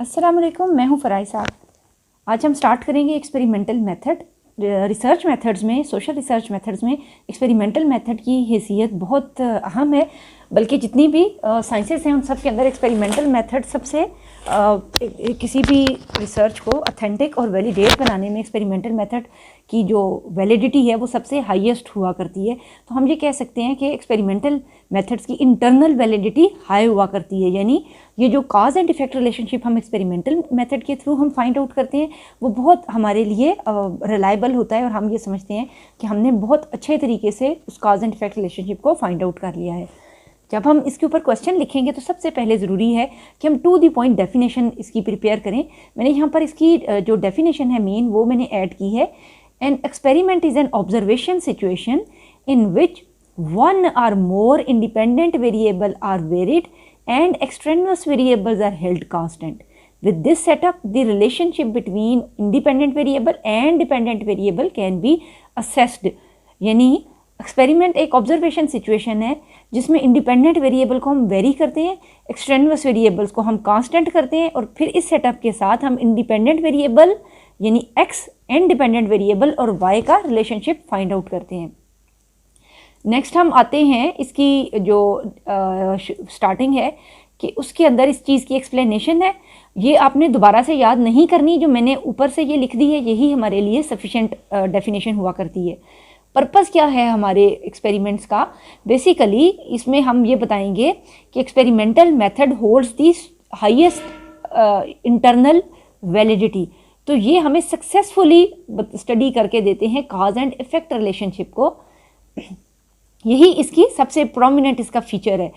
अस्सलाम वालेकुम, मैं हूँ फ़राइज़ साहब। आज हम स्टार्ट करेंगे एक्सपेरिमेंटल मेथड। रिसर्च मेथड्स में, सोशल रिसर्च मेथड्स में एक्सपेरिमेंटल मेथड की हैसियत बहुत अहम है। बल्कि जितनी भी साइंसेस हैं उन सब के अंदर एक्सपेरिमेंटल मेथड सबसे किसी भी रिसर्च को ऑथेंटिक और वैलिडेट बनाने में एक्सपेरिमेंटल मेथड की जो वैलिडिटी है वो सबसे हाईएस्ट हुआ करती है। तो हम ये कह सकते हैं कि एक्सपेरिमेंटल मेथड्स की इंटरनल वैलिडिटी हाई हुआ करती है, यानी ये जो काज एंड इफेक्ट रिलेशनशिप हम एक्सपेरिमेंटल मेथड के थ्रू हम फाइंड आउट करते हैं वो बहुत हमारे लिए रिलायबल होता है और हम ये समझते हैं कि हमने बहुत अच्छे तरीके से उस काज एंड इफेक्ट रिलेशनशिप को फाइंड आउट कर लिया है। जब हम इसके ऊपर क्वेश्चन लिखेंगे तो सबसे पहले ज़रूरी है कि हम टू द पॉइंट डेफिनेशन इसकी प्रिपेयर करें। मैंने यहाँ पर इसकी जो डेफिनेशन है मेन वो मैंने ऐड की है। An experiment is an observation situation in which one or more independent variable are varied and extraneous variables are held constant. With this setup, the relationship between independent variable and dependent variable can be assessed. यानी experiment एक observation situation है जिसमें independent variable को हम very करते हैं, extraneous variables को हम कांस्टेंट करते हैं और फिर इस सेटअप के साथ हम इंडिपेंडेंट वेरिएबल यानी एक्स एंड डिपेंडेंट वेरिएबल और वाई का रिलेशनशिप फाइंड आउट करते हैं। नेक्स्ट हम आते हैं इसकी जो स्टार्टिंग है कि उसके अंदर इस चीज़ की एक्सप्लेनेशन है। ये आपने दोबारा से याद नहीं करनी, जो मैंने ऊपर से ये लिख दी है यही हमारे लिए सफिशेंट डेफिनेशन हुआ करती है। पर्पस क्या है हमारे एक्सपेरिमेंट्स का? बेसिकली इसमें हम ये बताएंगे कि experimental method holds the highest internal validity. तो ये हमें सक्सेसफुली स्टडी करके देते हैं काज एंड इफेक्ट रिलेशनशिप को। यही इसकी सबसे प्रोमिनेंट इसका फीचर है।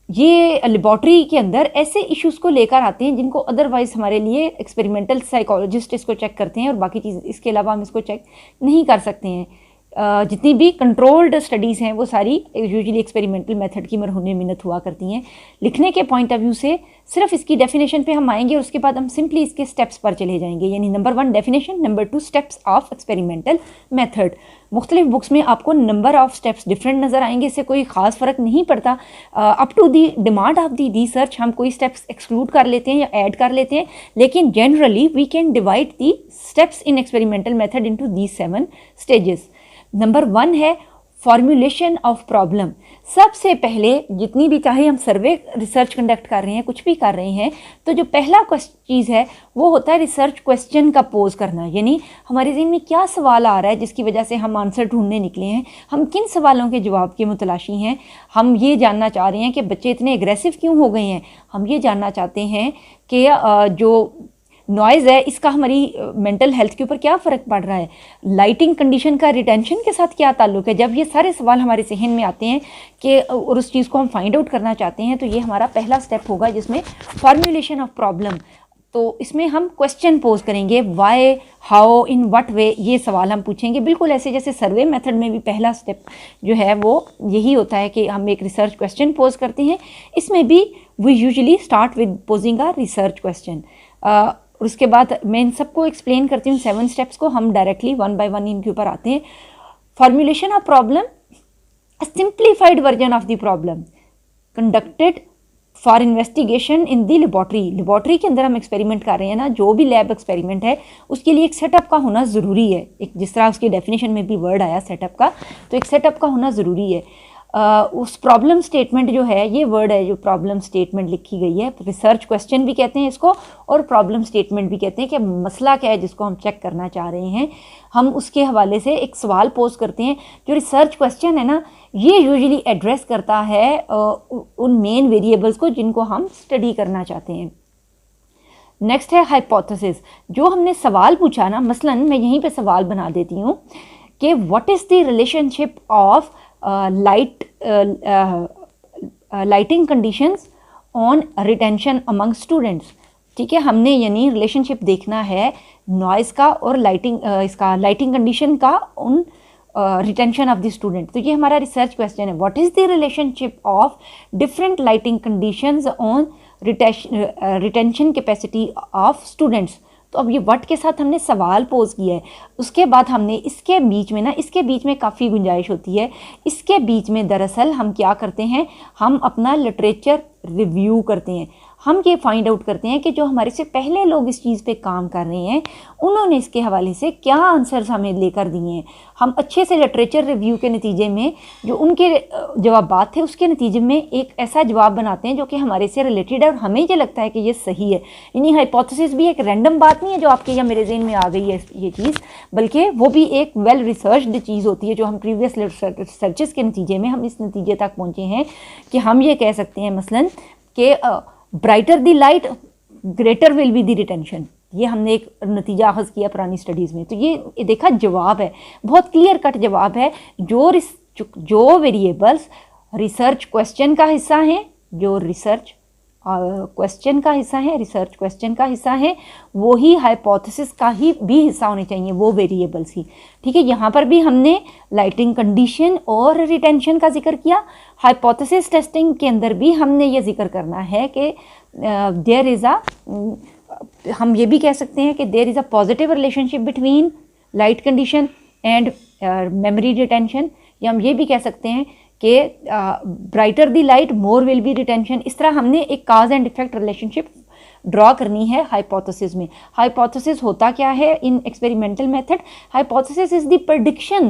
ये लेबॉर्ट्री के अंदर ऐसे इश्यूज़ को लेकर आते हैं जिनको अदरवाइज़ हमारे लिए एक्सपेरिमेंटल साइकोलॉजिस्ट इसको चेक करते हैं और बाकी चीज़ इसके अलावा हम इसको चेक नहीं कर सकते हैं। जितनी भी कंट्रोल्ड स्टडीज़ हैं वो सारी यूजुअली एक्सपेरिमेंटल मेथड की मरहून मिन्नत हुआ करती हैं। लिखने के पॉइंट ऑफ व्यू से सिर्फ इसकी डेफिनेशन पे हम आएंगे और उसके बाद हम सिंपली इसके स्टेप्स पर चले जाएंगे, यानी number 1 definition, number 2 steps of experimental method. मुख्तलिफ बुक्स में आपको नंबर ऑफ स्टेप्स डिफरेंट नज़र आएंगे, इससे कोई ख़ास फ़र्क नहीं पड़ता। Up to the demand of the research हम कोई स्टेप्स एक्सक्लूड कर लेते हैं या ऐड कर लेते हैं, लेकिन generally we can divide the steps in experimental method into the 7 stages. Number 1 है फॉर्मुलेशन ऑफ प्रॉब्लम। सबसे पहले जितनी भी, चाहे हम सर्वे रिसर्च कंडक्ट कर रहे हैं, कुछ भी कर रहे हैं, तो जो पहला चीज़ है वो होता है रिसर्च क्वेश्चन का पोज करना। यानी हमारे ज़हन में क्या सवाल आ रहा है जिसकी वजह से हम आंसर ढूंढने निकले हैं, हम किन सवालों के जवाब के मुतलाशी हैं। हम ये जानना चाह रहे हैं कि बच्चे इतने एग्रेसिव क्यों हो गए हैं, हम ये जानना चाहते हैं कि जो नॉइज़ है इसका हमारी मेंटल हेल्थ के ऊपर क्या फ़र्क पड़ रहा है, लाइटिंग कंडीशन का रिटेंशन के साथ क्या ताल्लुक़ है। जब ये सारे सवाल हमारे जहन में आते हैं कि और उस चीज़ को हम फाइंड आउट करना चाहते हैं, तो ये हमारा पहला स्टेप होगा जिसमें फॉर्मुलेशन ऑफ प्रॉब्लम। तो इसमें हम क्वेश्चन पोज करेंगे, why, how, in what way, ये सवाल हम पूछेंगे। बिल्कुल ऐसे जैसे सर्वे मेथड में भी पहला स्टेप जो है वो यही होता है कि हम एक रिसर्च क्वेश्चन पोज करते हैं। इसमें भी we usually start with posing a research question. और उसके बाद मैं इन सबको एक्सप्लेन करती हूँ 7 स्टेप्स को, हम डायरेक्टली 1 बाय 1 इनके ऊपर आते हैं। Formulation of problem, simplified version of the problem conducted for investigation in the laboratory. Laboratory के अंदर हम एक्सपेरिमेंट कर रहे हैं ना, जो भी लैब एक्सपेरिमेंट है उसके लिए एक सेटअप का होना ज़रूरी है। एक जिस तरह उसकी डेफिनेशन में भी वर्ड आया सेटअप का, तो एक सेटअप का होना ज़रूरी है। उस प्रॉब्लम स्टेटमेंट जो है, ये वर्ड है जो प्रॉब्लम स्टेटमेंट लिखी गई है, रिसर्च क्वेश्चन भी कहते हैं इसको और प्रॉब्लम स्टेटमेंट भी कहते हैं कि मसला क्या है जिसको हम चेक करना चाह रहे हैं। हम उसके हवाले से एक सवाल पोज करते हैं। जो रिसर्च क्वेश्चन है ना, ये यूजुअली एड्रेस करता है उन मेन वेरिएबल्स को जिनको हम स्टडी करना चाहते हैं। नेक्स्ट है हाइपोथेसिस। जो हमने सवाल पूछा ना, मसलन मैं यहीं पे सवाल बना देती हूँ कि what is the relationship of lighting conditions on retention among students. ठीक है, हमने यानी रिलेशनशिप देखना है नॉइज़ का और इसका लाइटिंग कंडीशन का उन रिटेंशन ऑफ द स्टूडेंट। तो ये हमारा रिसर्च क्वेश्चन है, what is the relationship of different lighting conditions on retention capacity of students. तो अब ये व्हाट के साथ हमने सवाल पोज किया है, उसके बाद हमने इसके बीच में काफ़ी गुंजाइश होती है। इसके बीच में दरअसल हम क्या करते हैं, हम अपना लिटरेचर रिव्यू करते हैं। हम ये फाइंड आउट करते हैं कि जो हमारे से पहले लोग इस चीज़ पे काम कर रहे हैं उन्होंने इसके हवाले से क्या आंसर्स हमें लेकर दिए हैं। हम अच्छे से लिटरेचर रिव्यू के नतीजे में जो उनके जवाबात थे उसके नतीजे में एक ऐसा जवाब बनाते हैं जो कि हमारे से रिलेटेड है और हमें ये लगता है कि ये सही है। यानी हाइपोथेसिस भी एक रैंडम बात नहीं है जो आपके या मेरे ज़हन में आ गई है ये चीज़, बल्कि वो भी एक वेल रिसर्च्ड चीज़ होती है जो हम प्रीवियस रिसर्चेस के नतीजे में हम इस नतीजे तक पहुँचे हैं कि हम ये कह सकते हैं मसलन कि brighter the light greater will be the retention. ये हमने एक नतीजा अखज़ किया पुरानी स्टडीज़ में। तो ये देखा जवाब है, बहुत क्लियर कट जवाब है। जो वेरिएबल्स रिसर्च क्वेश्चन का हिस्सा हैं, जो रिसर्च क्वेश्चन का हिस्सा है, रिसर्च क्वेश्चन का हिस्सा है, वो ही हाइपोथेसिस का ही भी हिस्सा होने चाहिए, वो वेरिएबल्स ही। ठीक है, यहाँ पर भी हमने लाइटिंग कंडीशन और रिटेंशन का जिक्र किया। हाइपोथेसिस टेस्टिंग के अंदर भी हमने ये जिक्र करना है कि देयर इज़ हम ये भी कह सकते हैं कि there is a positive relationship between light condition and memory retention, या हम ये भी कह सकते हैं कि brighter the light more will be retention. इस तरह हमने एक cause and effect relationship draw करनी है हाइपोथेसिस में। हाइपोथेसिस होता क्या है in experimental method? Hypothesis is the prediction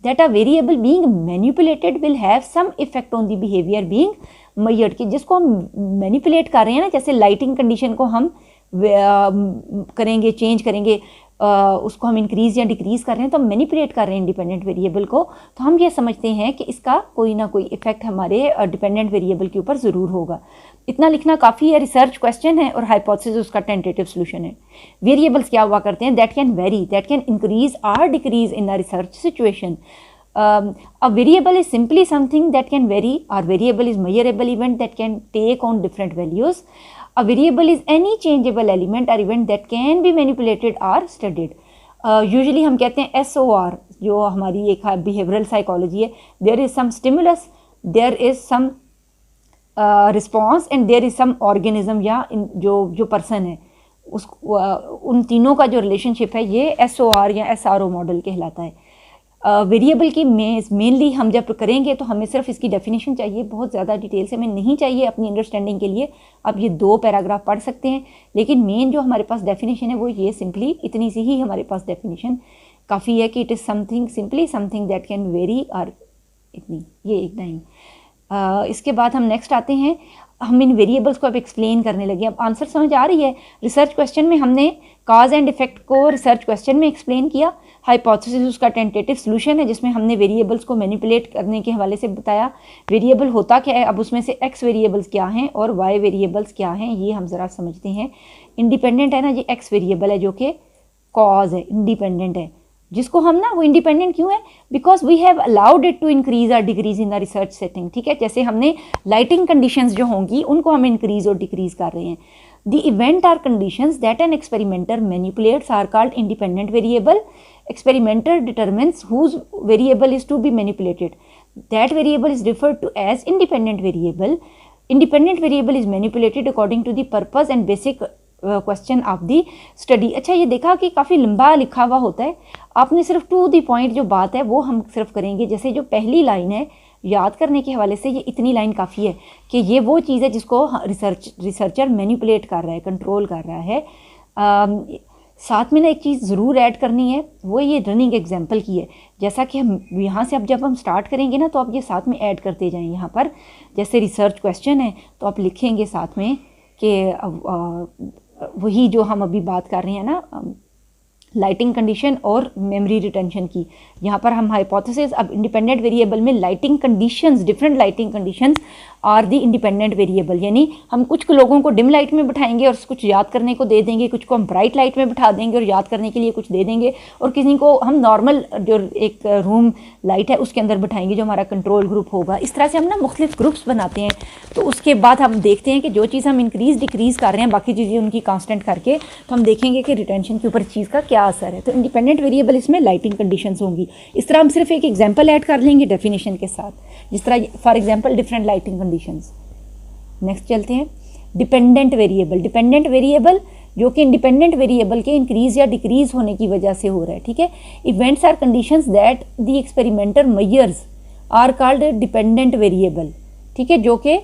that a variable being manipulated will have some effect on the behaviour being measured. कि जिसको हम मैनिपुलेट कर रहे हैं ना, जैसे लाइटिंग कंडीशन को हम करेंगे, चेंज करेंगे, उसको हम इंक्रीज़ या डिक्रीज़ कर रहे हैं, तो हम मैनिपुलेट कर रहे हैं इंडिपेंडेंट वेरिएबल को। तो हम ये समझते हैं कि इसका कोई ना कोई इफेक्ट हमारे डिपेंडेंट वेरिएबल के ऊपर ज़रूर होगा। इतना लिखना काफ़ी है। रिसर्च क्वेश्चन है और हाइपोथेसिस उसका टेंटेटिव सोल्यूशन है। वेरिएबल्स क्या हुआ करते हैं? That can vary, that can increase और decrease in a research situation. A variable is simply something that can vary. Our variable is measurable event that can take on different values. A variable is any changeable element or event that can be manipulated or studied. Usually हम कहते हैं SOR, जो हमारी एक behavioral psychology है, there is some stimulus, there is some response and there is some organism, या जो person है उस उन तीनों का जो रिलेशनशिप है ये SOR या SRO मॉडल कहलाता है। वेरिएबल की मेनली हम जब करेंगे तो हमें सिर्फ इसकी डेफिनेशन चाहिए, बहुत ज़्यादा डिटेल से हमें नहीं चाहिए अपनी अंडरस्टैंडिंग के लिए। आप ये 2 पैराग्राफ पढ़ सकते हैं, लेकिन मेन जो हमारे पास डेफिनेशन है वो ये सिंपली इतनी सी ही हमारे पास डेफिनेशन काफ़ी है कि it is something simply something that can very, और इतनी, ये एक लाइन। इसके बाद हम नेक्स्ट आते हैं। हम इन वेरिएबल्स को अब एक्सप्लेन करने लगे। अब आंसर समझ आ रही है? रिसर्च क्वेश्चन में हमने काज एंड इफेक्ट को रिसर्च क्वेश्चन में एक्सप्लेन किया। हाइपोथेसिस उसका टेंटेटिव सोल्यूशन है जिसमें हमने वेरिएबल्स को मैनिपुलेट करने के हवाले से बताया। वेरिएबल होता क्या है, अब उसमें से एक्स वेरिएबल्स क्या हैं और वाई वेरिएबल्स क्या हैं, ये हम ज़रा समझते हैं। इंडिपेंडेंट है ना, ये एक्स वेरिएबल है जो कि कॉज है, इंडिपेंडेंट है, जिसको हम ना, वो इंडिपेंडेंट क्यों है? Because we have allowed it to increase और decrease in the research setting. ठीक है, जैसे हमने लाइटिंग कंडीशंस जो होंगी उनको हम इंक्रीज और डिक्रीज कर रहे हैं। The event or conditions that an experimenter manipulates are called independent variable. Experimenter determines whose variable is to be manipulated. That variable is referred to as independent variable. Independent variable is manipulated according to the purpose and basic question of the study. अच्छा, ये देखा कि काफ़ी लंबा लिखा हुआ होता है। आपने सिर्फ टू द पॉइंट जो बात है वो हम सिर्फ करेंगे। जैसे जो पहली लाइन है, याद करने के हवाले से ये इतनी लाइन काफ़ी है कि ये वो चीज़ है जिसको रिसर्चर मैनिपुलेट कर रहा है, कंट्रोल कर रहा है। साथ में ना एक चीज़ ज़रूर ऐड करनी है, वो ये रनिंग एग्जांपल की है। जैसा कि हम यहाँ से अब जब हम स्टार्ट करेंगे ना, तो आप ये साथ में ऐड करते जाएं। यहाँ पर जैसे रिसर्च क्वेश्चन है तो आप लिखेंगे साथ में कि वही जो हम अभी बात कर रहे हैं ना, लाइटिंग कंडीशन और मेमोरी रिटेंशन की। यहाँ पर हम हाइपोथेसिस, अब इंडिपेंडेंट वेरिएबल में lighting conditions, different lighting conditions are the independent variable. यानी हम कुछ लोगों को डिम लाइट में बिठाएंगे और कुछ याद करने को दे देंगे, कुछ को हम ब्राइट लाइट में बिठा देंगे और याद करने के लिए कुछ दे देंगे, और किसी को हम नॉर्मल जो एक रूम लाइट है उसके अंदर बिठाएंगे जो हमारा कंट्रोल ग्रुप होगा। इस तरह से हम ना मुख्तलिफ ग्रुप्स बनाते हैं। तो उसके बाद हम देखते हैं कि जो चीज़ हम इंक्रीज़ डिक्रीज़ कर रहे हैं, बाकी चीज़ें उनकी कांस्टेंट करके, तो हम देखेंगे कि रिटेंशन के ऊपर चीज़ का क्या असर है। तो इंडिपेंडेंट वेरिएबल इसमें लाइटिंग कंडीशंस होंगी। इस तरह हम सिर्फ एक एग्जांपल ऐड कर लेंगे डेफिनेशन के साथ, जिस तरह for example different lighting conditions. Next चलते हैं, डिपेंडेंट वेरिएबल। डिपेंडेंट वेरिएबल जो कि इंडिपेंडेंट वेरिएबल के इंक्रीज या डिक्रीज होने की वजह से हो रहा है। ठीक है, events or conditions that the experimenter measures are called dependent variable. ठीक है, जो कि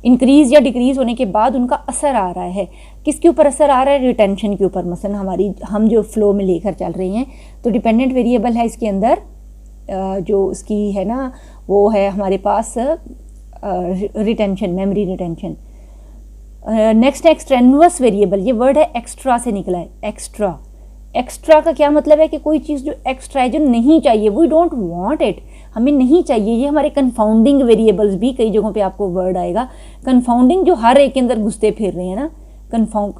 इंक्रीज़ या डिक्रीज़ होने के बाद उनका असर आ रहा है। किसके ऊपर असर आ रहा है? रिटेंशन के ऊपर। मसलन हम जो फ्लो में लेकर चल रहे हैं, तो डिपेंडेंट वेरिएबल है इसके अंदर जो इसकी है ना, वो है हमारे पास रिटेंशन, मेमोरी रिटेंशन। नेक्स्ट है एक्सट्रेनुअस वेरिएबल। ये वर्ड है एक्स्ट्रा से निकला है, एक्स्ट्रा। एक्स्ट्रा का क्या मतलब है कि कोई चीज़ जो एक्स्ट्रा है, जो नहीं चाहिए, वी डोंट वांट इट, हमें नहीं चाहिए। ये हमारे कन्फाउंडिंग वेरिएबल्स भी कई जगहों पे आपको वर्ड आएगा कन्फाउंडिंग, जो हर एक के अंदर घुसते फिर रहे हैं ना,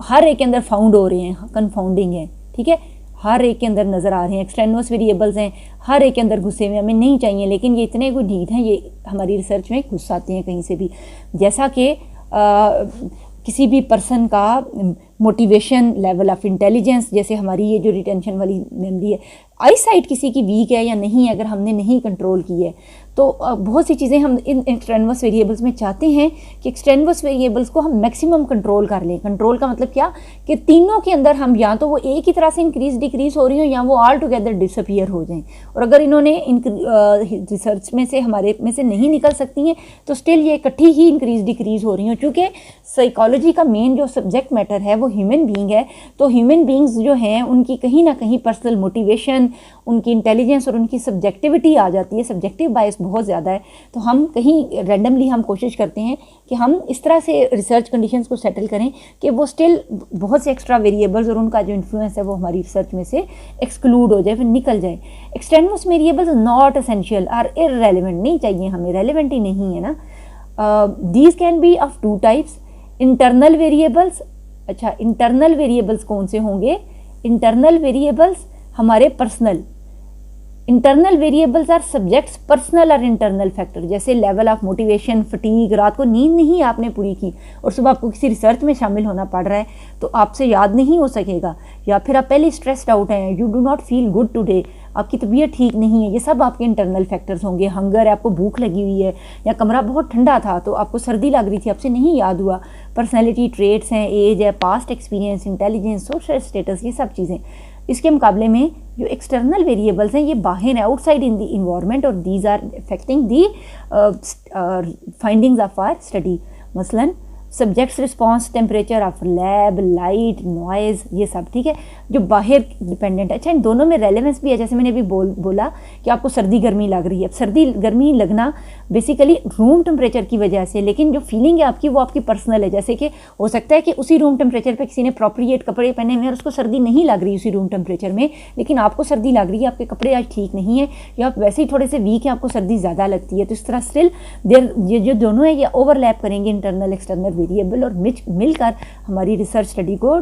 हर एक के अंदर फाउंड हो रहे हैं, कन्फाउंडिंग है, ठीक है, हर एक के अंदर नज़र आ रहे हैं। एक्सट्रेनुअस वेरिएबल्स हैं, हर एक के अंदर घुसे हुए, हमें नहीं चाहिए, लेकिन ये इतने कोई नीड हैं, ये हमारी रिसर्च में घुस आते हैं कहीं से भी। जैसा कि किसी भी पर्सन का मोटिवेशन, लेवल ऑफ इंटेलिजेंस, जैसे हमारी ये जो रिटेंशन वाली मेमोरी है, आई साइट किसी की वीक है या नहीं है, अगर हमने नहीं कंट्रोल की है, तो बहुत सी चीज़ें हम इन एक्सट्रेनुअस वेरिएबल्स में चाहते हैं कि एक्सट्रेनुअस वेरिएबल्स को हम मैक्सिमम कंट्रोल कर लें। कंट्रोल का मतलब क्या कि तीनों के अंदर हम या तो वो एक ही तरह से इंक्रीज डिक्रीज हो रही हो, या वो ऑल टुगेदर डिसअपियर हो जाएं। और अगर इन्होंने रिसर्च में से हमारे में से नहीं निकल सकती हैं, तो स्टिल ये इकट्ठी ही इंक्रीज डिक्रीज हो रही हो। चूँकि साइकोलॉजी का मेन जो सब्जेक्ट मैटर है वो ह्यूमन बीइंग है, तो ह्यूमन बीइंग्स जो हैं उनकी कहीं ना कहीं पर्सनल मोटिवेशन, उनकी इंटेलिजेंस और उनकी सब्जेक्टिविटी आ जाती है। सब्जेक्टिव बायस बहुत ज़्यादा है, तो हम कहीं रैंडमली हम कोशिश करते हैं कि हम इस तरह से रिसर्च कंडीशंस को सेटल करें कि वो स्टिल बहुत से एक्स्ट्रा वेरिएबल्स और उनका जो इन्फ्लुएंस है वो हमारी रिसर्च में से एक्सक्लूड हो जाए, फिर निकल जाए। एक्सट्रेनुअस वेरिएबल्स नॉट एसेंशियल और इररेलेवेंट, नहीं चाहिए हमें, रेलेवेंट ही नहीं है ना। These can be of two types, internal variables. अच्छा, इंटरनल वेरिएबल्स कौन से होंगे? इंटरनल वेरिएबल्स हमारे personal, internal variables are subjects personal और इंटरनल फैक्टर, जैसे लेवल ऑफ मोटिवेशन, फटीग, रात को नींद नहीं आपने पूरी की और सुबह आपको किसी रिसर्च में शामिल होना पड़ रहा है, तो आपसे याद नहीं हो सकेगा। या फिर आप पहले स्ट्रेस्ड आउट हैं, you do not feel good today, आपकी तबीयत ठीक नहीं है, ये सब आपके इंटरनल फैक्टर्स होंगे। हंगर है, आपको भूख लगी हुई है, या कमरा बहुत ठंडा था तो आपको सर्दी लग रही थी, आपसे नहीं याद हुआ। पर्सनैलिटी ट्रेट्स हैं, एज है, past experience, intelligence, social status, ये सब चीज़ें। इसके मुकाबले में जो एक्सटर्नल वेरिएबल्स हैं ये बाहर है, आउटसाइड इन द इन्वायरमेंट, और these are affecting the findings of our study. मसलन subjects response, temperature of lab, light, noise, ये सब, ठीक है, जो बाहर डिपेंडेंट है। अच्छा, इन दोनों में रेलेवेंस भी है, जैसे मैंने अभी बोला कि आपको सर्दी गर्मी लग रही है। अब सर्दी गर्मी लगना बेसिकली रूम टेम्परेचर की वजह से, लेकिन जो फीलिंग है आपकी वो आपकी पर्सनल है। जैसे कि हो सकता है कि उसी रूम टेम्परेचर पे किसी ने अप्रोप्रिएट कपड़े पहने हुए हैं और उसको सर्दी नहीं लग रही उसी रूम टेम्परेचर में, लेकिन आपको सर्दी लग रही है, आपके कपड़े आज ठीक नहीं है, या आप वैसे ही थोड़े से वीक हैं, आपको सर्दी ज़्यादा लगती है। तो इस तरह स्टिल ये जो दोनों है ये ओवरलैप करेंगे, इंटरनल एक्सटर्नल वेरिएबल, और मिलकर हमारी रिसर्च स्टडी को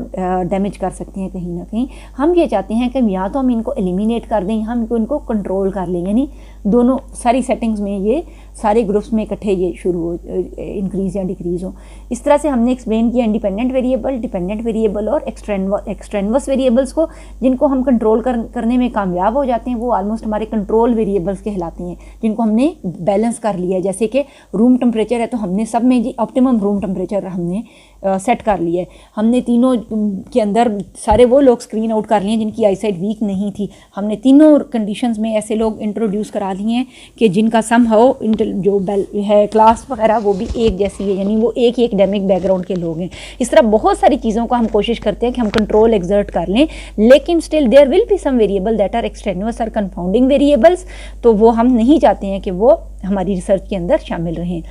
डैमेज कर सकते हैं कहीं ना कहीं। हम ये चाहते हैं कि या तो हम इनको एलिमिनेट कर दें, हम इनको कंट्रोल कर लें, यानी दोनों सारी सेटिंग्स में ये सारे ग्रुप्स में इकट्ठे ये शुरू हो, इंक्रीज़ या डिक्रीज़ हो। इस तरह से हमने एक्सप्लेन किया इंडिपेंडेंट वेरिएबल, डिपेंडेंट वेरिएबल और एक्सट्रेनुअस वेरिएबल्स को, जिनको हम कंट्रोल करने में कामयाब हो जाते हैं, वो ऑलमोस्ट हमारे कंट्रोल वेरिएबल्स कहलाते हैं, जिनको हमने बैलेंस कर लिया है। जैसे कि रूम टेम्परेचर है तो हमने सब में जी ऑप्टिमम रूम टेम्परेचर हमने सेट कर लिया है। हमने तीनों के अंदर सारे वो लोग स्क्रीन आउट कर लिए जिनकी आईसाइट वीक नहीं थी। हमने तीनों कंडीशंस में ऐसे लोग इंट्रोड्यूस करा लिए हैं कि जिनका समहाउ जो है क्लास वगैरह वो भी एक जैसी है, यानी वो एक ही एकेडमिक बैकग्राउंड के लोग हैं। इस तरह बहुत सारी चीज़ों का हम कोशिश करते हैं कि हम कंट्रोल एक्सर्ट कर लें, लेकिन still there will be some variable that are extraneous और कंफाउंडिंग वेरिएबल्स, तो वो हम नहीं चाहते हैं कि वो हमारी रिसर्च के अंदर शामिल रहें।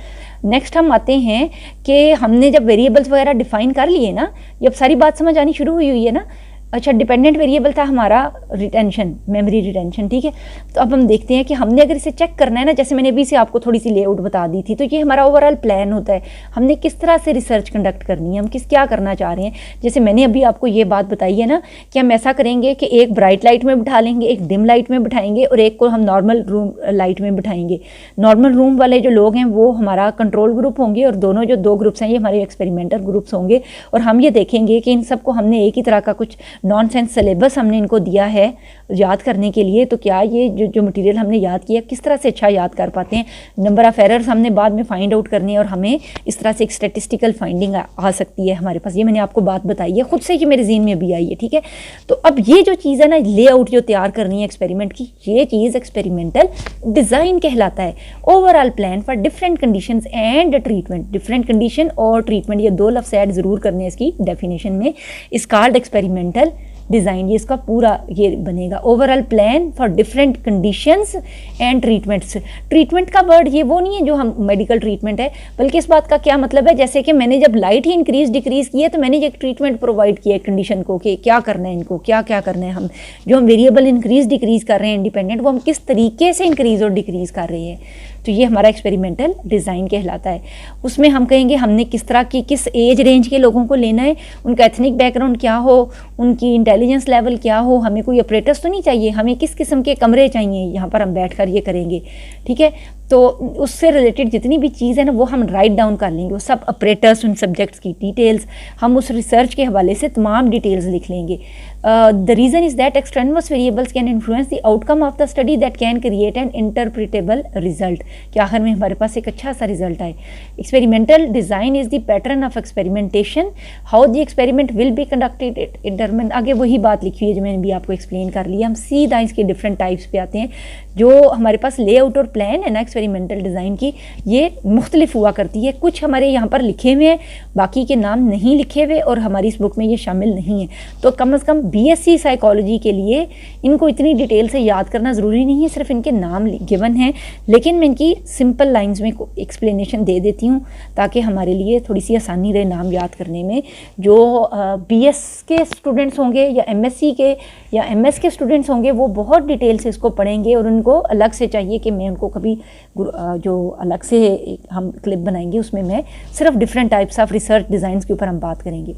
नेक्स्ट हम आते हैं कि हमने जब वेरिएबल्स वगैरह डिफाइन कर लिए ना, ये अब सारी बात समझ आनी शुरू हुई है ना। अच्छा, डिपेंडेंट वेरिएबल था हमारा रिटेंशन, मेमोरी रिटेंशन, ठीक है। तो अब हम देखते हैं कि हमने अगर इसे चेक करना है ना, जैसे मैंने अभी से आपको थोड़ी सी लेआउट बता दी थी, तो ये हमारा ओवरऑल प्लान होता है, हमने किस तरह से रिसर्च कंडक्ट करनी है, हम क्या करना चाह रहे हैं। जैसे मैंने अभी आपको ये बात बताई है ना कि हम ऐसा करेंगे कि एक ब्राइट लाइट में बिठा लेंगे, एक डिम लाइट में बिठाएंगे, और एक को हम नॉर्मल रूम लाइट में बिठाएंगे। नॉर्मल रूम वाले जो लोग हैं वो हमारा कंट्रोल ग्रुप होंगे, और दोनों जो दो ग्रुप्स हैं ये हमारे एक्सपेरिमेंटल ग्रुप्स होंगे। और हम ये देखेंगे कि इन सबको हमने एक ही तरह का कुछ नॉनसेंस सिलेबस हमने इनको दिया है, याद करने के लिए, तो क्या ये जो मटेरियल हमने याद किया किस तरह से अच्छा याद कर पाते हैं। नंबर ऑफ़ एरर्स हमने बाद में फाइंड आउट करनी है और हमें इस तरह से एक स्टैटिस्टिकल फाइंडिंग आ सकती है हमारे पास। ये मैंने आपको बात बताई है, खुद से ये मेरे ज़हन में भी आई है, ठीक है। तो अब ये जो चीज़ है ना, लेआउट जो तैयार करनी है एक्सपेरिमेंट की, ये चीज़ एक्सपेरिमेंटल डिज़ाइन कहलाता है। Overall plan for different conditions and treatment, different condition और ट्रीटमेंट, ये 2 लफ्ज़ ऐड ज़रूर करने हैं इसकी डेफिनेशन में। इस कॉल्ड एक्सपेरिमेंटल डिज़ाइन, ये इसका पूरा ये बनेगा। Overall plan for different conditions and treatments. Treatment का वर्ड ये वो नहीं है जो हम मेडिकल ट्रीटमेंट है, बल्कि इस बात का क्या मतलब है, जैसे कि मैंने जब लाइट ही इंक्रीज डिक्रीज की है तो मैंने एक ट्रीटमेंट प्रोवाइड किया है कंडीशन को कि क्या करना है, इनको क्या क्या करना है। हम जो हम वेरिएबल इंक्रीज डिक्रीज कर रहे हैं इंडिपेंडेंट, वो हम किस तरीके से इंक्रीज और डिक्रीज कर रहे हैं, तो ये हमारा एक्सपेरिमेंटल डिज़ाइन कहलाता है। उसमें हम कहेंगे हमने किस तरह की, किस एज रेंज के लोगों को लेना है, उनका एथनिक बैकग्राउंड क्या हो, उनकी इंटेलिजेंस लेवल क्या हो, हमें कोई ऑपरेटर्स तो नहीं चाहिए, हमें किस किस्म के कमरे चाहिए, यहाँ पर हम बैठकर ये करेंगे, ठीक है। तो उससे रिलेटेड जितनी भी चीज़ है ना, वो हम राइट डाउन कर लेंगे, वो सब ऑपरेटर्स, उन सब्जेक्ट्स की डिटेल्स, हम उस रिसर्च के हवाले से तमाम डिटेल्स लिख लेंगे। The reason is that extraneous variables can influence the outcome of the study that can create an interpretable result, कि आखिर में हमारे पास एक अच्छा सा रिजल्ट आए। Experimental design is the pattern of experimentation, how the experiment will be conducted determine, आगे वही बात लिखी है जो मैंने भी आपको एक्सप्लेन कर लिया। हम सीधा इसके डिफरेंट टाइप्स पे आते हैं। जो हमारे पास लेआउट और प्लान है ना एक्सपेरिमेंटल डिज़ाइन की, ये मुख्तलिफ हुआ करती है। कुछ हमारे यहाँ पर लिखे हुए हैं, बाकी के नाम नहीं लिखे हुए और हमारी इस बुक में ये शामिल नहीं है। तो कम से कम बीएससी साइकोलॉजी के लिए इनको इतनी डिटेल से याद करना ज़रूरी नहीं है, सिर्फ इनके नाम गिवन हैं, लेकिन मैं इनकी सिंपल लाइंस में एक्सप्लेनेशन दे देती हूँ ताकि हमारे लिए थोड़ी सी आसानी रहे नाम याद करने में। जो बीएस के स्टूडेंट्स होंगे या एमएससी के या एमएस के स्टूडेंट्स होंगे, वो बहुत डिटेल से इसको पढ़ेंगे और उनको अलग से चाहिए कि मैं उनको कभी जो अलग से हम क्लिप बनाएंगे उसमें मैं सिर्फ different types of research designs के ऊपर हम बात करेंगे।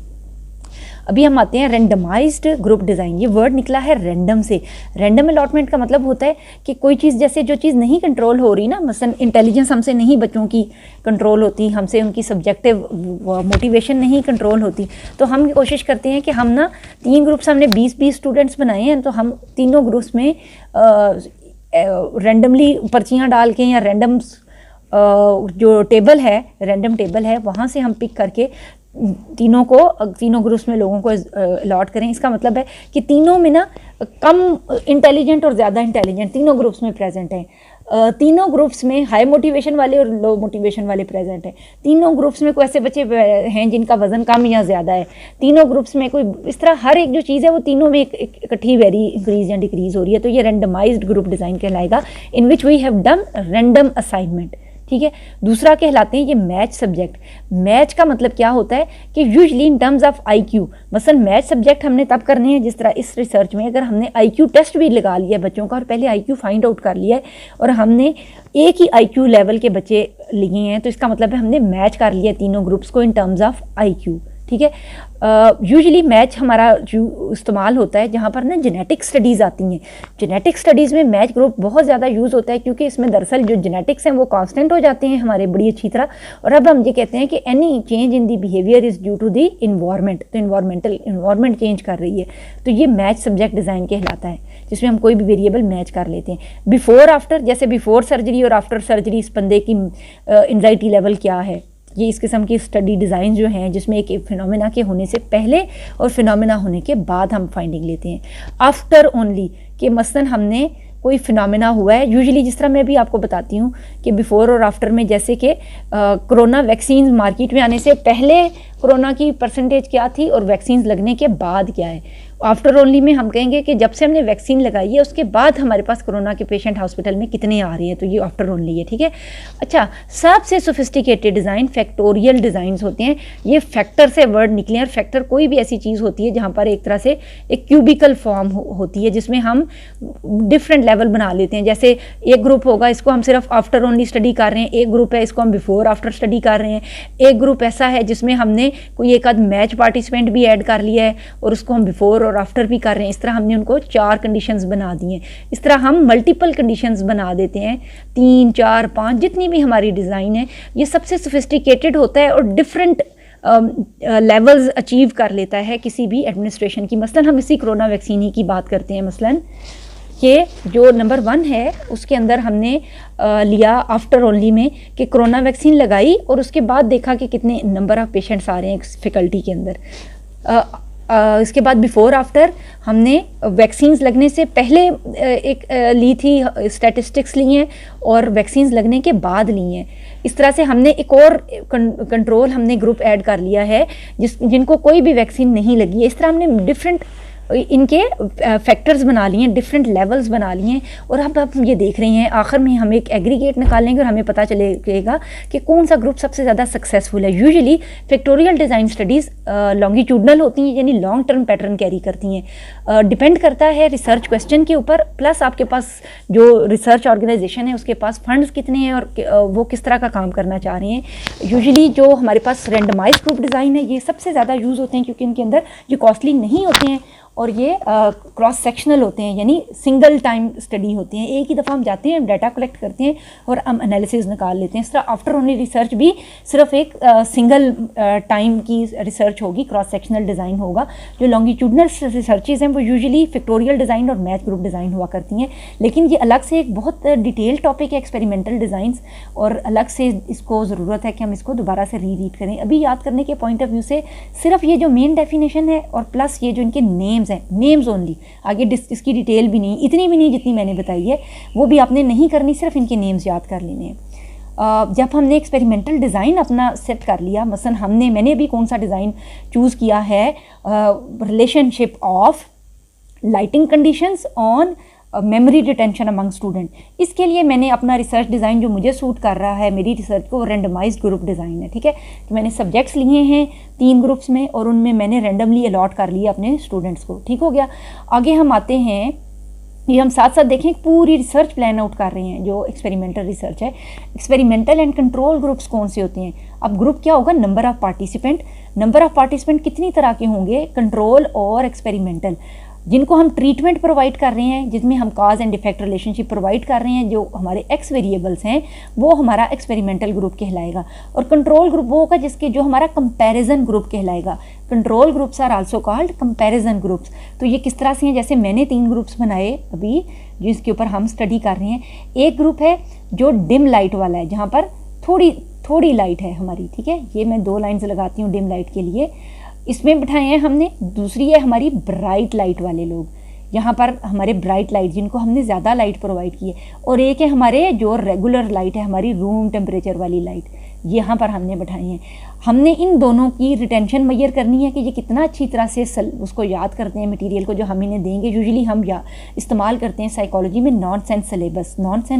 अभी हम आते हैं रैंडमाइज्ड ग्रुप डिज़ाइन। ये वर्ड निकला है रैंडम से। रैंडम अलॉटमेंट का मतलब होता है कि कोई चीज़, जैसे जो चीज़ नहीं कंट्रोल हो रही ना, मसलन इंटेलिजेंस हमसे नहीं बच्चों की कंट्रोल होती, हमसे उनकी सब्जेक्टिव मोटिवेशन नहीं कंट्रोल होती, तो हम कोशिश करते हैं कि हम ना 3 ग्रुप्स, हमने 20-20 स्टूडेंट्स बनाए हैं, तो हम तीनों ग्रुप्स में रैंडमली पर्चियाँ डाल के या रैंडम जो टेबल है, रैंडम टेबल है, वहाँ से हम पिक करके तीनों ग्रुप्स में लोगों को अलॉट करें। इसका मतलब है कि तीनों में ना कम इंटेलिजेंट और ज़्यादा इंटेलिजेंट तीनों ग्रुप्स में प्रेजेंट हैं। तीनों ग्रुप्स में हाई मोटिवेशन वाले और लो मोटिवेशन वाले प्रेजेंट हैं। तीनों ग्रुप्स में कोई ऐसे बच्चे हैं जिनका वज़न कम या ज़्यादा है। तीनों ग्रुप्स में कोई इस तरह हर एक जो चीज़ है वो तीनों में इकट्ठी वेरी इंक्रीज या डिक्रीज हो रही है, तो ये रैंडमाइज्ड ग्रुप डिज़ाइन कहलाएगा, in which we have done random assignment, ठीक है। दूसरा कहलाते हैं ये मैच सब्जेक्ट। मैच का मतलब क्या होता है कि usually in terms of IQ, मसलन मैच सब्जेक्ट हमने तब करने हैं जिस तरह इस रिसर्च में अगर हमने आईक्यू टेस्ट भी लगा लिया है बच्चों का और पहले आईक्यू फाइंड आउट कर लिया है और हमने एक ही आईक्यू लेवल के बच्चे लिए हैं, तो इसका मतलब है हमने मैच कर लिया तीनों ग्रुप्स को इन टर्म्स ऑफ आईक्यू, ठीक है। यूजुअली मैच हमारा जो इस्तेमाल होता है जहाँ पर ना जेनेटिक स्टडीज़ आती हैं। जेनेटिक स्टडीज़ में मैच ग्रुप बहुत ज़्यादा यूज़ होता है क्योंकि इसमें दरअसल जो जेनेटिक्स हैं वो कांस्टेंट हो जाते हैं हमारे बड़ी अच्छी तरह। और अब हम ये कहते हैं कि any change in the behaviour is due to the environment, तो इन्वायरमेंट चेंज कर रही है, तो ये मैच सब्जेक्ट डिज़ाइन कहलाता है, जिसमें हम कोई भी वेरिएबल मैच कर लेते हैं। बिफोर आफ्टर, जैसे बिफोर सर्जरी और आफ्टर सर्जरी इस बंदे की एंजाइटी लेवल क्या है, ये इस किस्म की स्टडी डिज़ाइन जो हैं जिसमें एक फिनोमेना के होने से पहले और फिनोमेना होने के बाद हम फाइंडिंग लेते हैं। आफ्टर ओनली कि मसलन हमने कोई फिनोमेना हुआ है, यूजुअली जिस तरह मैं भी आपको बताती हूँ कि बिफोर और आफ्टर में, जैसे कि कोरोना वैक्सीन मार्केट में आने से पहले कोरोना की परसेंटेज क्या थी और वैक्सीन लगने के बाद क्या है। आफ्टर ओनली में हम कहेंगे कि जब से हमने वैक्सीन लगाई है उसके बाद हमारे पास कोरोना के पेशेंट हॉस्पिटल में कितने आ रहे हैं, तो ये आफ्टर ओनली है, ठीक है। अच्छा, सबसे सोफिस्टिकेटेड डिज़ाइन फैक्टोरियल डिज़ाइंस होते हैं। ये फैक्टर से वर्ड निकले और फैक्टर कोई भी ऐसी चीज़ होती है जहाँ पर एक तरह से एक क्यूबिकल फॉर्म होती है जिसमें हम डिफरेंट लेवल बना लेते हैं। जैसे एक ग्रुप होगा, इसको हम सिर्फ आफ्टर ओनली स्टडी कर रहे हैं, एक ग्रुप है इसको हम बिफोर आफ्टर स्टडी कर रहे हैं, एक ग्रुप ऐसा है जिसमें हमने कोई एक आध मैच पार्टिसिपेंट भी ऐड कर लिया है और उसको हम बिफोर और आफ्टर भी कर रहे हैं। इस तरह हमने उनको 4 कंडीशंस बना दी हैं। इस तरह हम मल्टीपल कंडीशंस बना देते हैं, 3, 4, 5 जितनी भी हमारी डिज़ाइन है। ये सबसे सोफिस्टिकेटेड होता है और डिफरेंट लेवल्स अचीव कर लेता है किसी भी एडमिनिस्ट्रेशन की। मसलन हम इसी कोरोना वैक्सीन ही की बात करते हैं। मसलन कि जो नंबर 1 है उसके अंदर हमने लिया आफ्टर ओनली में कि कोरोना वैक्सीन लगाई और उसके बाद देखा कि कितने नंबर ऑफ पेशेंट्स आ रहे हैं फैकल्टी के अंदर। इसके बाद बिफोर आफ्टर हमने वैक्सीन्स लगने से पहले एक ली थी स्टैटिस्टिक्स ली हैं और वैक्सीन्स लगने के बाद ली हैं। इस तरह से हमने एक और कंट्रोल हमने ग्रुप ऐड कर लिया है जिनको कोई भी वैक्सीन नहीं लगी है। इस तरह हमने डिफरेंट इनके फैक्टर्स बना लिए हैं, डिफरेंट लेवल्स बना लिए हैं और अब हम ये देख रहे हैं आखिर में हम एक एग्रीगेट निकालेंगे और हमें पता चलेगा कि कौन सा ग्रुप सबसे ज़्यादा सक्सेसफुल है। Usually factorial design studies longitudinal होती हैं, यानी लॉन्ग टर्म पैटर्न कैरी करती हैं। डिपेंड करता है रिसर्च क्वेश्चन के ऊपर, प्लस आपके पास जो रिसर्च ऑर्गेनाइजेशन है उसके पास फंड्स कितने हैं और वो किस तरह का काम करना चाह रहे हैं। यूजुअली जो हमारे पास रेंडमाइज ग्रुप डिज़ाइन है ये सबसे ज़्यादा यूज़ होते हैं क्योंकि इनके अंदर जो कॉस्टली नहीं होते हैं और ये क्रॉस सेक्शनल होते हैं, यानी सिंगल टाइम स्टडी होती हैं। एक ही दफ़ा हम जाते हैं, डाटा कलेक्ट करते हैं और हम एनालिसिस निकाल लेते हैं। इस तरह आफ्टर ओनली रिसर्च भी सिर्फ एक सिंगल टाइम की रिसर्च होगी, क्रॉस सेक्शनल डिज़ाइन होगा। जो लॉन्गिट्यूडनल रिसर्चेज हैं वो यूजुअली फैक्टोरियल डिज़ाइन और मैथ ग्रुप डिज़ाइन हुआ करती हैं, लेकिन ये अलग से एक बहुत डिटेल टॉपिक है एक्सपेरिमेंटल डिज़ाइंस और अलग से इसको ज़रूरत है कि हम इसको दोबारा से रीड करें। अभी याद करने के पॉइंट ऑफ व्यू से सिर्फ ये जो मेन डेफिनेशन है और प्लस ये जो इनके नेम्स ओनली, आगे इसकी डिटेल भी नहीं, इतनी भी नहीं जितनी मैंने बताई है, वो भी आपने नहीं करनी, सिर्फ इनके नेम्स याद कर लेने हैं। जब हमने एक्सपेरिमेंटल डिज़ाइन अपना सेट कर लिया, मसलन मैंने अभी कौन सा डिज़ाइन चूज़ किया है, relationship of lighting conditions on memory retention among student. इसके लिए मैंने अपना रिसर्च डिज़ाइन जो मुझे सूट कर रहा है मेरी रिसर्च को, रेंडमाइज्ड ग्रुप डिज़ाइन है। ठीक है, तो मैंने सब्जेक्ट्स लिए हैं 3 ग्रुप्स में और उनमें मैंने रेंडमली अलॉट कर लिया अपने स्टूडेंट्स को। ठीक हो गया। आगे हम आते हैं, ये हम साथ साथ देखें पूरी रिसर्च प्लान आउट कर रहे हैं जो एक्सपेरिमेंटल रिसर्च है। एक्सपेरिमेंटल एंड कंट्रोल ग्रुप्स कौन से होते हैं? अब ग्रुप क्या होगा? नंबर ऑफ पार्टिसिपेंट कितनी तरह के होंगे? कंट्रोल और एक्सपेरिमेंटल। जिनको हम ट्रीटमेंट प्रोवाइड कर रहे हैं, जिसमें हम काज एंड इफेक्ट रिलेशनशिप प्रोवाइड कर रहे हैं, जो हमारे एक्स वेरिएबल्स हैं, वो हमारा एक्सपेरिमेंटल ग्रुप कहलाएगा। और कंट्रोल ग्रुप वो होगा जिसके जो हमारा कंपैरिजन ग्रुप कहलाएगा। Control groups are also called comparison groups. तो ये किस तरह से हैं? जैसे मैंने 3 ग्रुप्स बनाए अभी जिसके ऊपर हम स्टडी कर रहे हैं। एक ग्रुप है जो डिम लाइट वाला है, जहाँ पर थोड़ी लाइट है हमारी। ठीक है, ये मैं 2 लाइन्स लगाती हूँ डिम लाइट के लिए, इसमें बिठाए हैं हमने। दूसरी है हमारी ब्राइट लाइट वाले लोग, यहाँ पर हमारे ब्राइट लाइट जिनको हमने ज़्यादा लाइट प्रोवाइड की है। और एक है हमारे जो रेगुलर लाइट है, हमारी रूम टेम्परेचर वाली लाइट, यहाँ पर हमने बिठाई हैं। हमने इन दोनों की रिटेंशन मेजर करनी है कि ये कितना अच्छी तरह से उसको याद करते हैं मटेरियल को जो हम इन्हें देंगे। यूजुअली हम इस्तेमाल करते हैं साइकोलॉजी में नॉन सेंस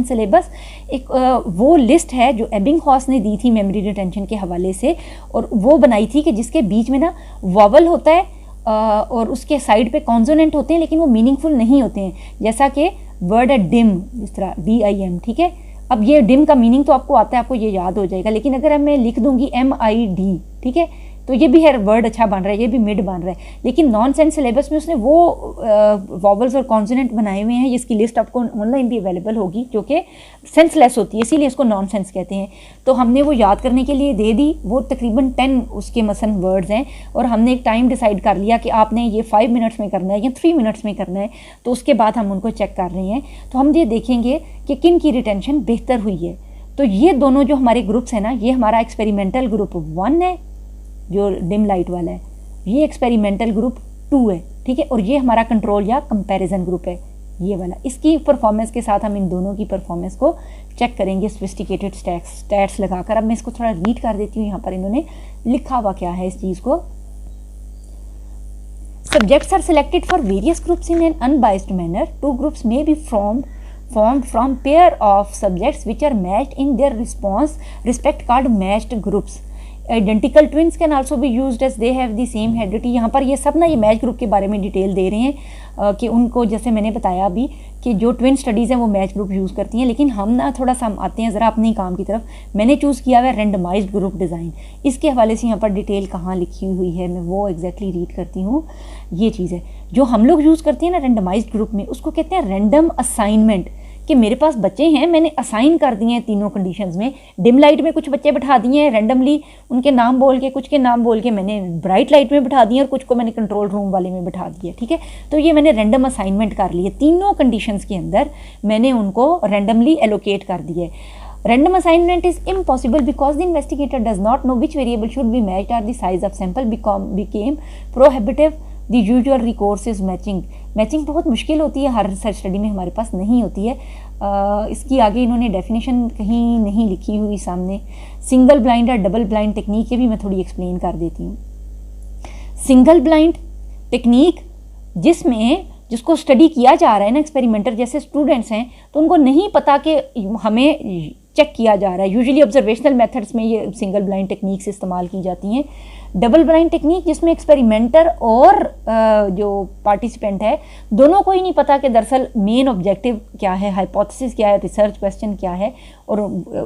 सिलेबस एक वो लिस्ट है जो एबिंगहॉस ने दी थी मेमोरी रिटेंशन के हवाले से, और वो बनाई थी कि जिसके बीच में ना वॉवल होता है और उसके साइड पे कॉन्सोनेंट होते हैं, लेकिन वो मीनिंगफुल नहीं होते हैं। जैसा कि वर्ड है डिम, इस तरह DIM। ठीक है, अब ये डिम का मीनिंग तो आपको आता है, आपको ये याद हो जाएगा, लेकिन अगर मैं लिख दूंगी MID, ठीक है, तो ये भी है वर्ड अच्छा बन रहा है, ये भी मिड बन रहा है। लेकिन नॉन सेंस सिलेबस में उसने वो वॉवल्स और कॉन्सोनेंट बनाए हुए हैं जिसकी लिस्ट आपको ऑनलाइन भी अवेलेबल होगी, जो कि सेंसलेस होती है, इसीलिए इसको नॉन सेंस कहते हैं। तो हमने वो याद करने के लिए दे दी, वो तकरीबन 10 उसके मसन वर्ड्स हैं, और हमने एक टाइम डिसाइड कर लिया कि आपने ये 5 मिनट्स में करना है या 3 मिनट्स में करना है। तो उसके बाद हम उनको चेक कर रहे हैं, तो हम ये देखेंगे कि किन की रिटेंशन बेहतर हुई है। तो ये दोनों जो हमारे ग्रुप्स हैं ना, ये हमारा एक्सपेरिमेंटल ग्रुप 1 है जो डिम लाइट वाला है, ये एक्सपेरिमेंटल ग्रुप 2 है। ठीक है, और ये हमारा कंट्रोल या कंपैरिजन ग्रुप है, ये वाला। इसकी परफॉर्मेंस के साथ हम इन दोनों की परफॉर्मेंस को चेक करेंगे सोफिस्टिकेटेड स्टैट्स लगाकर। अब मैं इसको थोड़ा रीड कर देती हूँ, यहाँ पर इन्होंने लिखा हुआ क्या है इस चीज़ को। Subjects are selected for various groups in an unbiased manner. 2 groups में be formed from pair of subjects which are matched in their respect called matched groups. Identical twins can also be used as they have the same heredity। यहाँ पर ये सब ना ये match group के बारे में डिटेल दे रहे हैं कि उनको, जैसे मैंने बताया अभी कि जो ट्विन स्टडीज़ हैं वो मैच ग्रुप यूज़ करती हैं, लेकिन हम ना थोड़ा सा आते हैं ज़रा अपने काम की तरफ। मैंने चूज़ किया हुआ है रेंडमाइज्ड ग्रुप डिज़ाइन। इसके हवाले से यहाँ पर डिटेल कहाँ लिखी हुई है, मैं वो एग्जैक्टली रीड करती हूँ। ये चीज़ है जो हम लोग यूज़ करते हैं ना रेंडमाइज्ड ग्रुप में, उसको कहते हैं रैंडम असाइनमेंट, कि मेरे पास बच्चे हैं, मैंने असाइन कर दिए हैं तीनों कंडीशंस में। डिम लाइट में कुछ बच्चे बिठा दिए हैं रैंडमली, उनके नाम बोल के, कुछ के नाम बोल के मैंने ब्राइट लाइट में बिठा दिए और कुछ को मैंने कंट्रोल रूम वाले में बिठा दिया, ठीक है। तो ये मैंने रैंडम असाइनमेंट कर लिए, तीनों कंडीशंस के अंदर मैंने उनको रैंडमली एलोकेट कर दिए। Random assignment is impossible because the investigator does not know which variable should be matched or the size of sample became prohibitive. The usual recourse is matching. Matching बहुत मुश्किल होती है, हर रिसर्च स्टडी में हमारे पास नहीं होती है। इसकी आगे इन्होंने डेफिनेशन कहीं नहीं लिखी हुई सामने। सिंगल ब्लाइंड और डबल ब्लाइंड टेक्निक ये भी मैं थोड़ी एक्सप्लेन कर देती हूँ। सिंगल ब्लाइंड टेक्निक जिसको स्टडी किया जा रहा है ना, एक्सपेरिमेंटर जैसे स्टूडेंट्स हैं, तो उनको नहीं पता कि हमें चेक किया जा रहा है। यूजुअली ऑब्जर्वेशनल मेथड्स में ये सिंगल ब्लाइंड टेक्निक्स इस्तेमाल की जाती हैं। डबल ब्लाइंड टेक्निक जिसमें एक्सपेरिमेंटर और जो पार्टिसिपेंट है दोनों को ही नहीं पता कि दरअसल मेन ऑब्जेक्टिव क्या है, हाइपोथेसिस क्या है, रिसर्च क्वेश्चन क्या है, और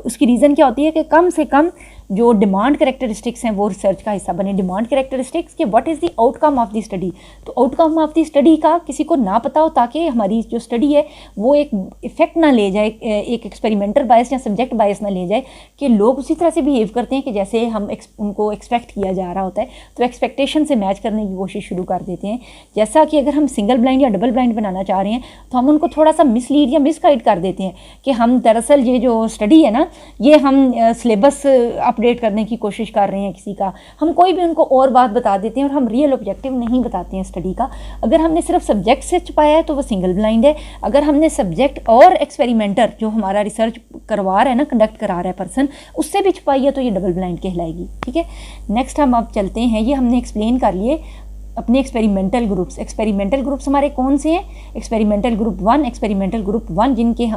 उसकी रीज़न क्या होती है कि कम से कम जो डिमांड कैरेक्टरिस्टिक्स हैं वो रिसर्च का हिस्सा बने। डिमांड कैरेक्टरिस्टिक्स के what is the outcome of the study, तो आउटकम ऑफ द स्टडी का किसी को ना पता हो, ताकि हमारी जो स्टडी है वो एक इफेक्ट ना ले जाए, एक एक्सपेरिमेंटर बायस या सब्जेक्ट बायस ना ले जाए कि लोग उसी तरह से बिहेव करते हैं कि जैसे उनको एक्सपेक्ट किया जा रहा होता है, तो एक्सपेक्टेशन से मैच करने की कोशिश शुरू कर देते हैं। जैसा कि अगर हम सिंगल ब्लाइंड या डबल ब्लाइंड बनाना चाह रहे हैं तो हम उनको थोड़ा सा मिसलीड या मिसगाइड कर देते हैं कि हम दरअसल ये जो स्टडी है ना, ये हम सिलेबस अपडेट करने की कोशिश कर रहे हैं किसी का, हम कोई भी उनको और बात बता देते हैं और हम रियल ऑब्जेक्टिव नहीं बताते हैं स्टडी का। अगर हमने सिर्फ सब्जेक्ट से छुपाया है तो वो सिंगल ब्लाइंड है। अगर हमने सब्जेक्ट और एक्सपेरिमेंटर जो हमारा रिसर्च करवा रहा है ना, कंडक्ट करा रहा है पर्सन, उससे भी छुपाई है तो ये डबल ब्लाइंड कहलाएगी, ठीक है। नेक्स्ट हम अब चलते हैं, ये हमने एक्सप्लेन कर लिए अपने एक्सपेरिमेंटल ग्रुप्स। एक्सपेरिमेंटल ग्रुप्स हमारे कौन से हैं? एक्सपेरिमेंटल ग्रुप 1, एक्सपेरिमेंटल ग्रुप 1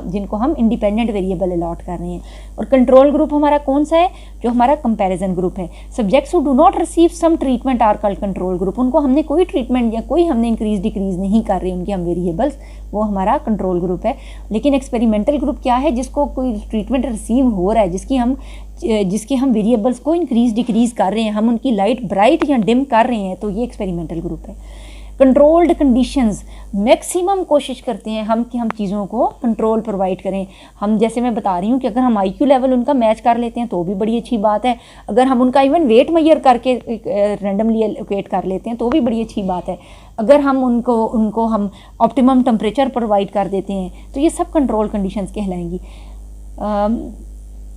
जिनको हम इंडिपेंडेंट वेरिएबल अलॉट कर रहे हैं। और कंट्रोल ग्रुप हमारा कौन सा है? जो हमारा कंपैरिजन ग्रुप है। Subjects who do not receive some treatment are called control group. उनको हमने कोई ट्रीटमेंट या कोई हमने इंक्रीज डिक्रीज नहीं कर रहे उनके हम वेरिएबल्स, वो हमारा कंट्रोल ग्रुप है। लेकिन एक्सपेरिमेंटल ग्रुप क्या है? जिसको कोई ट्रीटमेंट रिसीव हो रहा है, जिसके हम वेरिएबल्स को इंक्रीज डिक्रीज कर रहे हैं, हम उनकी लाइट ब्राइट या डिम कर रहे हैं, तो ये एक्सपेरिमेंटल ग्रुप है। कंट्रोल्ड कंडीशंस, मैक्सिमम कोशिश करते हैं हम कि हम चीज़ों को कंट्रोल प्रोवाइड करें। हम जैसे मैं बता रही हूँ कि अगर हम IQ लेवल उनका मैच कर लेते हैं तो भी बड़ी अच्छी बात है। अगर हम उनका इवन वेट मेजर करके रैंडमली एलोकेट कर लेते हैं तो भी बड़ी अच्छी बात है। अगर हम उनको हम ऑप्टिमम टेम्परेचर प्रोवाइड कर देते हैं तो ये सब कंट्रोल कंडीशंस कहलाएंगी।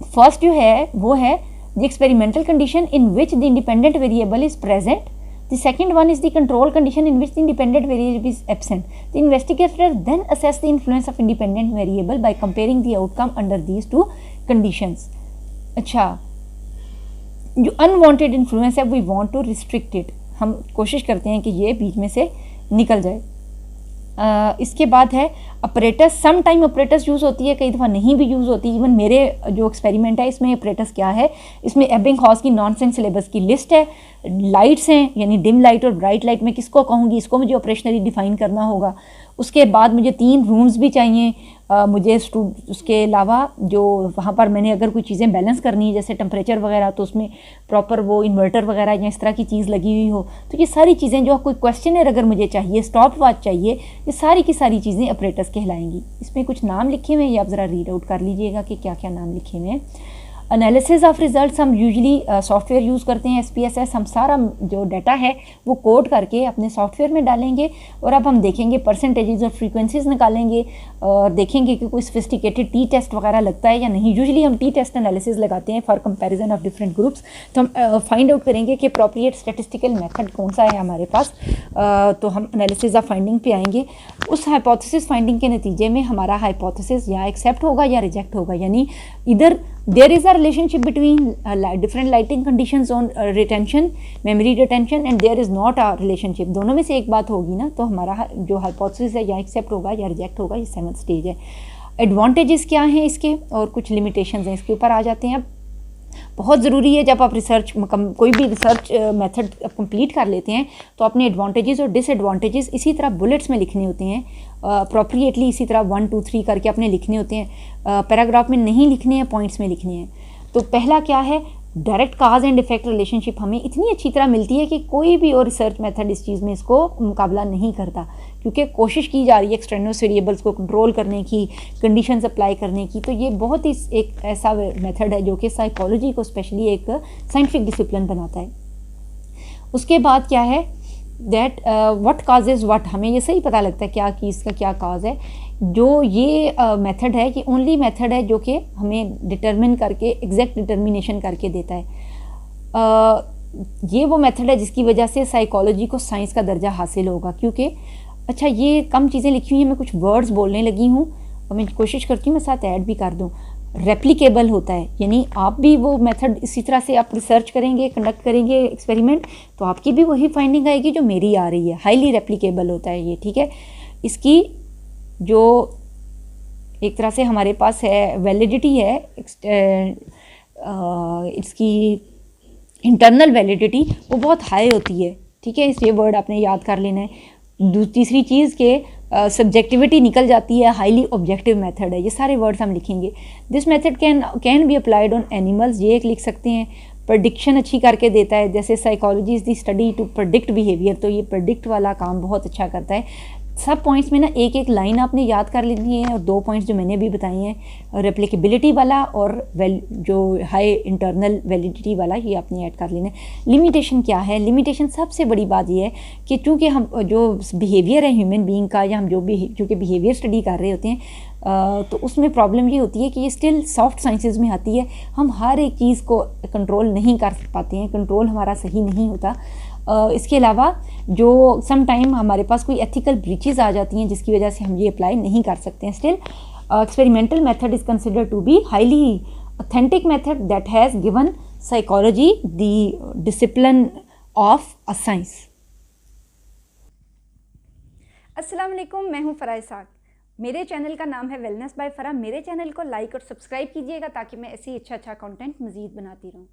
फर्स्ट जो है वो है the experimental condition in which the independent variable is present. The second one is the control condition in which the independent variable is absent. The investigator then assess the influence of independent variable by comparing the outcome under these two conditions. अच्छा, जो unwanted influence है we want to restrict it. हम कोशिश करते हैं कि ये बीच में से निकल जाए। इसके बाद है operators. Some time operators use होती है, कई दफ़ा नहीं भी यूज़ होती। इवन मेरे जो एक्सपेरिमेंट है इसमें ऑपरेटर्स क्या है, इसमें एबिंगहॉस की नॉनसेंस सिलेबस की लिस्ट है। लाइट्स हैं, यानी डिम लाइट और ब्राइट लाइट में किसको कहूँगी, इसको मुझे ऑपरेशनली डिफ़ाइन करना होगा। उसके बाद मुझे 3 रूम्स भी चाहिए। मुझे उसके अलावा जो वहाँ पर मैंने अगर कोई चीज़ें बैलेंस करनी है जैसे टेम्परेचर वगैरह, तो उसमें प्रॉपर वो इन्वर्टर वगैरह या इस तरह की चीज़ लगी हुई हो। तो ये सारी चीज़ें जो कोई क्वेश्चनर अगर मुझे चाहिए, स्टॉप वॉच चाहिए, ये सारी की सारी चीज़ें ऑपरेटर्स कहलाएंगी। इसमें कुछ नाम लिखे हुए हैं, ये आप ज़रा रीड आउट कर लीजिएगा कि क्या क्या नाम लिखे हुए हैं। एनालिसिस ऑफ रिजल्ट्स, हम यूजुअली सॉफ्टवेयर यूज़ करते हैं SPSS। हम सारा जो डाटा है वो कोड करके अपने सॉफ्टवेयर में डालेंगे और अब हम देखेंगे परसेंटेजेस और फ्रीक्वेंसीज निकालेंगे और देखेंगे कि कोई सोफिस्टिकेटेड टी टेस्ट वगैरह लगता है या नहीं। यूजुअली हम टी टेस्ट एनालिसिस लगाते हैं for comparison of different groups. तो हम फाइंड आउट करेंगे कि अप्रोप्रिएट स्टैटिस्टिकल मेथड कौन सा है हमारे पास। तो हम एनालिसिस ऑफ फाइंडिंग पे आएंगे। उस हाइपोथेसिस फाइंडिंग के नतीजे में हमारा हाइपोथेसिस या एक्सेप्ट होगा या रिजेक्ट होगा, यानी इधर there is a relationship between different lighting conditions on retention, memory retention, and there is not a relationship. दोनों में से एक बात होगी ना, तो हमारा जो हाइपोथेसिस है या एक्सेप्ट होगा या रिजेक्ट होगा। ये 7th स्टेज है। एडवांटेजेस क्या हैं इसके और कुछ लिमिटेशंस हैं, इसके ऊपर आ जाते हैं। अब बहुत ज़रूरी है जब आप कोई भी रिसर्च मेथड कंप्लीट कर लेते हैं तो अपने एडवांटेजेस और डिसएडवांटेजेस इसी तरह बुलेट्स में लिखने होते हैं, अप्रोप्रिएटली इसी तरह 1 2 3 करके अपने लिखने होते हैं। पैराग्राफ में नहीं लिखने हैं, पॉइंट्स में लिखने हैं। तो पहला क्या है, direct cause and effect relationship हमें इतनी अच्छी तरह मिलती है कि कोई भी और रिसर्च मेथड इस चीज़ में इसको मुकाबला नहीं करता, क्योंकि कोशिश की जा रही है एक्सटर्नल वेरिएबल्स को कंट्रोल करने की, कंडीशंस अप्लाई करने की। तो ये बहुत ही एक ऐसा मेथड है जो कि साइकोलॉजी को स्पेशली एक साइंटिफिक डिसिप्लिन बनाता है। उसके बाद क्या है दैट व्हाट काजेज व्हाट, हमें ये सही पता लगता है क्या कि इसका क्या काज है। जो ये मेथड है, ये ओनली मेथड है जो कि हमें डिटरमिन करके एग्जैक्ट डिटर्मिनेशन करके देता है। ये वो मेथड है जिसकी वजह से साइकोलॉजी को साइंस का दर्जा हासिल होगा। क्योंकि अच्छा, ये कम चीज़ें लिखी हुई हैं, मैं कुछ वर्ड्स बोलने लगी हूँ और मैं कोशिश करती हूँ मैं साथ ऐड भी कर दूँ। रेप्लिकेबल होता है, यानी आप भी वो मेथड इसी तरह से आप रिसर्च करेंगे, कंडक्ट करेंगे एक्सपेरिमेंट, तो आपकी भी वही फाइंडिंग आएगी जो मेरी आ रही है। हाईली रेप्लिकेबल होता है ये, ठीक है। इसकी जो एक तरह से हमारे पास है वैलिडिटी है, इसकी इंटरनल वैलिडिटी वो बहुत हाई होती है, ठीक है। ये वर्ड आपने याद कर लेना है। तीसरी चीज़ के सब्जेक्टिविटी निकल जाती है, हाईली ऑब्जेक्टिव मेथड है। ये सारे वर्ड्स हम लिखेंगे। This method can be applied on animals, ये एक लिख सकते हैं। प्रडिक्शन अच्छी करके देता है, जैसे psychology is the study to predict behaviour, तो ये प्रेडिक्ट वाला काम बहुत अच्छा करता है। सब पॉइंट्स में ना एक एक लाइन आपने याद कर लेनी है, और 2 पॉइंट्स जो मैंने भी बताई हैं, रेप्लिकेबिलिटी वाला और जो हाई इंटरनल वैलिडिटी वाला, ये आपने ऐड कर लेना है। लिमिटेशन क्या है? लिमिटेशन सबसे बड़ी बात ये है कि चूँकि हम जो बिहेवियर है ह्यूमन बीइंग का, या हम जो कि बिहेवियर स्टडी कर रहे होते हैं, तो उसमें प्रॉब्लम ये होती है कि ये स्टिल सॉफ्ट साइंसेज में आती है। हम हर एक चीज़ को कंट्रोल नहीं कर पाते हैं, कंट्रोल हमारा सही नहीं होता। इसके अलावा जो सम टाइम हमारे पास कोई एथिकल ब्रीचेस आ जाती हैं जिसकी वजह से हम ये अप्लाई नहीं कर सकते हैं। Still experimental method is considered to be highly authentic method that has given psychology the discipline of a science. अस्सलाम वालेकुम, मैं हूँ फ़राह इसाक। मेरे चैनल का नाम है वेलनेस बाय फ़राह। मेरे चैनल को लाइक और सब्सक्राइब कीजिएगा ताकि मैं ऐसे ही अच्छा कंटेंट मज़ीद बनाती रहूँ।